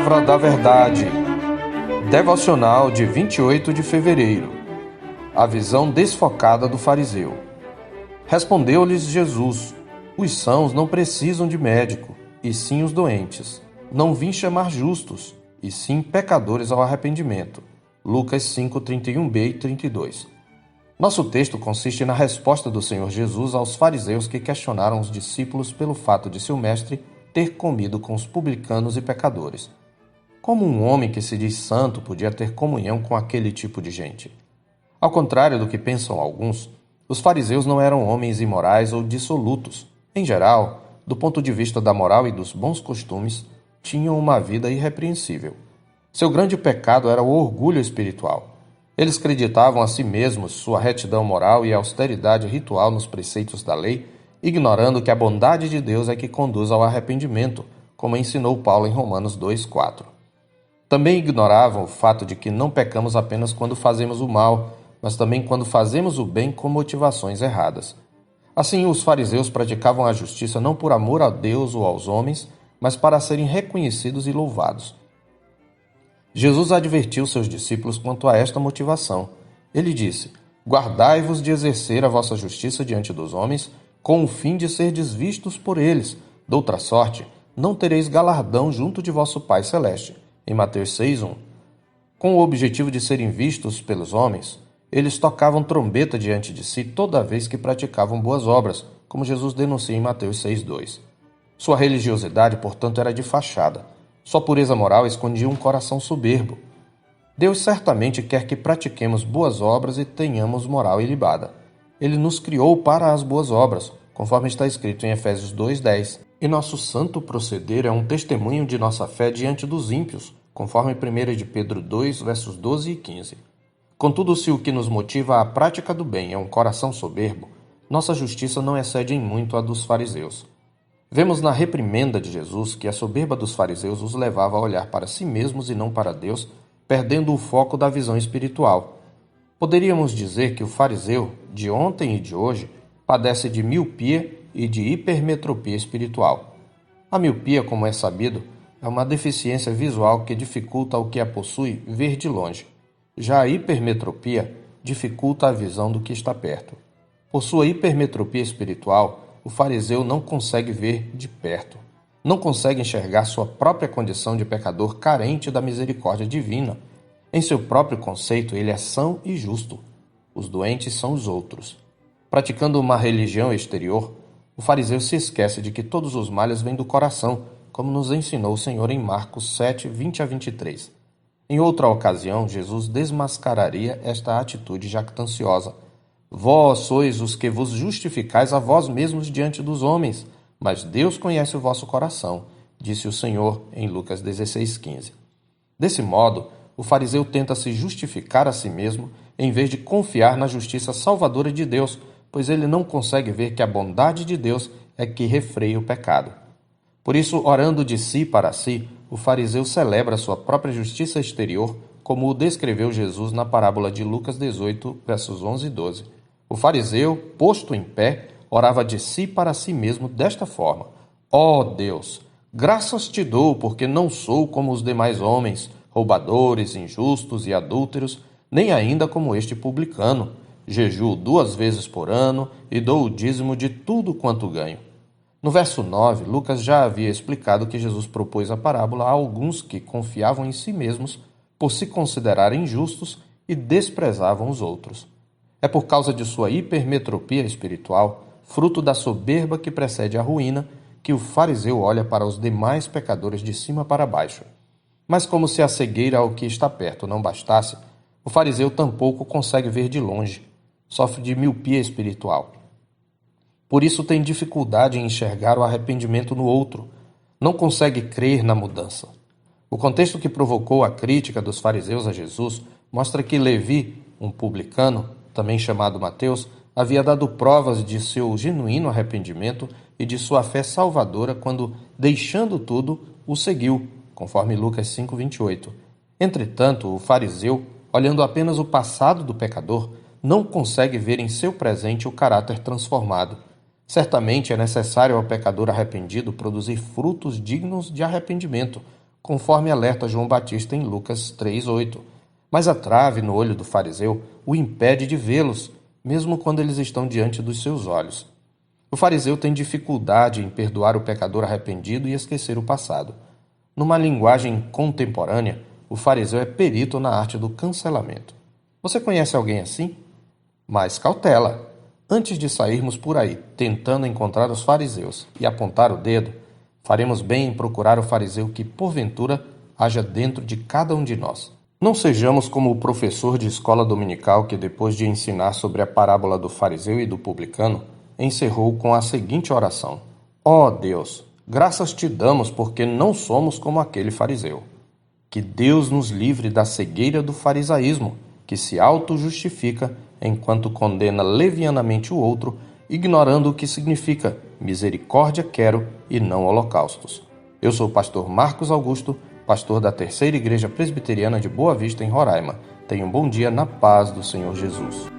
Palavra da Verdade. Devocional de 28 de fevereiro. A visão desfocada do fariseu. Respondeu-lhes Jesus: Os sãos não precisam de médico, e sim os doentes. Não vim chamar justos, e sim pecadores ao arrependimento. Lucas 5:31b e 32. Nosso texto consiste na resposta do Senhor Jesus aos fariseus que questionaram os discípulos pelo fato de seu mestre ter comido com os publicanos e pecadores. Como um homem que se diz santo podia ter comunhão com aquele tipo de gente? Ao contrário do que pensam alguns, os fariseus não eram homens imorais ou dissolutos. Em geral, do ponto de vista da moral e dos bons costumes, tinham uma vida irrepreensível. Seu grande pecado era o orgulho espiritual. Eles acreditavam a si mesmos sua retidão moral e austeridade ritual nos preceitos da lei, ignorando que a bondade de Deus é que conduz ao arrependimento, como ensinou Paulo em Romanos 2:4. Também ignoravam o fato de que não pecamos apenas quando fazemos o mal, mas também quando fazemos o bem com motivações erradas. Assim, os fariseus praticavam a justiça não por amor a Deus ou aos homens, mas para serem reconhecidos e louvados. Jesus advertiu seus discípulos quanto a esta motivação. Ele disse: Guardai-vos de exercer a vossa justiça diante dos homens, com o fim de serdes vistos por eles. Doutra sorte, não tereis galardão junto de vosso Pai Celeste. Em Mateus 6:1. Com o objetivo de serem vistos pelos homens, eles tocavam trombeta diante de si toda vez que praticavam boas obras, como Jesus denuncia em Mateus 6:2. Sua religiosidade, portanto, era de fachada. Sua pureza moral escondia um coração soberbo. Deus certamente quer que pratiquemos boas obras e tenhamos moral ilibada. Ele nos criou para as boas obras, conforme está escrito em Efésios 2:10. E nosso santo proceder é um testemunho de nossa fé diante dos ímpios, conforme 1 de Pedro 2, versos 12 e 15. Contudo, se o que nos motiva à prática do bem é um coração soberbo, nossa justiça não excede em muito a dos fariseus. Vemos na reprimenda de Jesus que a soberba dos fariseus os levava a olhar para si mesmos e não para Deus, perdendo o foco da visão espiritual. Poderíamos dizer que o fariseu, de ontem e de hoje, padece de miopia e de hipermetropia espiritual. A miopia, como é sabido, é uma deficiência visual que dificulta ao que a possui ver de longe. Já a hipermetropia dificulta a visão do que está perto. Por sua hipermetropia espiritual, o fariseu não consegue ver de perto. Não consegue enxergar sua própria condição de pecador carente da misericórdia divina. Em seu próprio conceito, ele é são e justo. Os doentes são os outros. Praticando uma religião exterior, o fariseu se esquece de que todos os males vêm do coração, como nos ensinou o Senhor em Marcos 7, 20 a 23. Em outra ocasião, Jesus desmascararia esta atitude jactanciosa. Vós sois os que vos justificais a vós mesmos diante dos homens, mas Deus conhece o vosso coração, disse o Senhor em Lucas 16:15. Desse modo, o fariseu tenta se justificar a si mesmo em vez de confiar na justiça salvadora de Deus, pois ele não consegue ver que a bondade de Deus é que refreia o pecado. Por isso, orando de si para si, o fariseu celebra sua própria justiça exterior, como o descreveu Jesus na parábola de Lucas 18, versos 11 e 12. O fariseu, posto em pé, orava de si para si mesmo desta forma: Ó Deus, graças te dou porque não sou como os demais homens, roubadores, injustos e adúlteros, nem ainda como este publicano. Jejuo 2 vezes por ano e dou o dízimo de tudo quanto ganho. No verso 9, Lucas já havia explicado que Jesus propôs a parábola a alguns que confiavam em si mesmos por se considerarem justos e desprezavam os outros. É por causa de sua hipermetropia espiritual, fruto da soberba que precede a ruína, que o fariseu olha para os demais pecadores de cima para baixo. Mas como se a cegueira ao que está perto não bastasse, o fariseu tampouco consegue ver de longe, sofre de miopia espiritual. Por isso tem dificuldade em enxergar o arrependimento no outro, não consegue crer na mudança. O contexto que provocou a crítica dos fariseus a Jesus mostra que Levi, um publicano, também chamado Mateus, havia dado provas de seu genuíno arrependimento e de sua fé salvadora quando, deixando tudo, o seguiu, conforme Lucas 5:28. Entretanto, o fariseu, olhando apenas o passado do pecador, não consegue ver em seu presente o caráter transformado. Certamente é necessário ao pecador arrependido produzir frutos dignos de arrependimento, conforme alerta João Batista em Lucas 3:8. Mas a trave no olho do fariseu o impede de vê-los, mesmo quando eles estão diante dos seus olhos. O fariseu tem dificuldade em perdoar o pecador arrependido e esquecer o passado. Numa linguagem contemporânea, o fariseu é perito na arte do cancelamento. Você conhece alguém assim? Mas cautela! Antes de sairmos por aí tentando encontrar os fariseus e apontar o dedo, faremos bem em procurar o fariseu que, porventura, haja dentro de cada um de nós. Não sejamos como o professor de escola dominical que, depois de ensinar sobre a parábola do fariseu e do publicano, encerrou com a seguinte oração: Ó Deus, graças te damos porque não somos como aquele fariseu. Que Deus nos livre da cegueira do farisaísmo, que se auto-justifica enquanto condena levianamente o outro, ignorando o que significa misericórdia quero e não holocaustos. Eu sou o pastor Marcos Augusto, pastor da Terceira Igreja Presbiteriana de Boa Vista, em Roraima. Tenha um bom dia na paz do Senhor Jesus.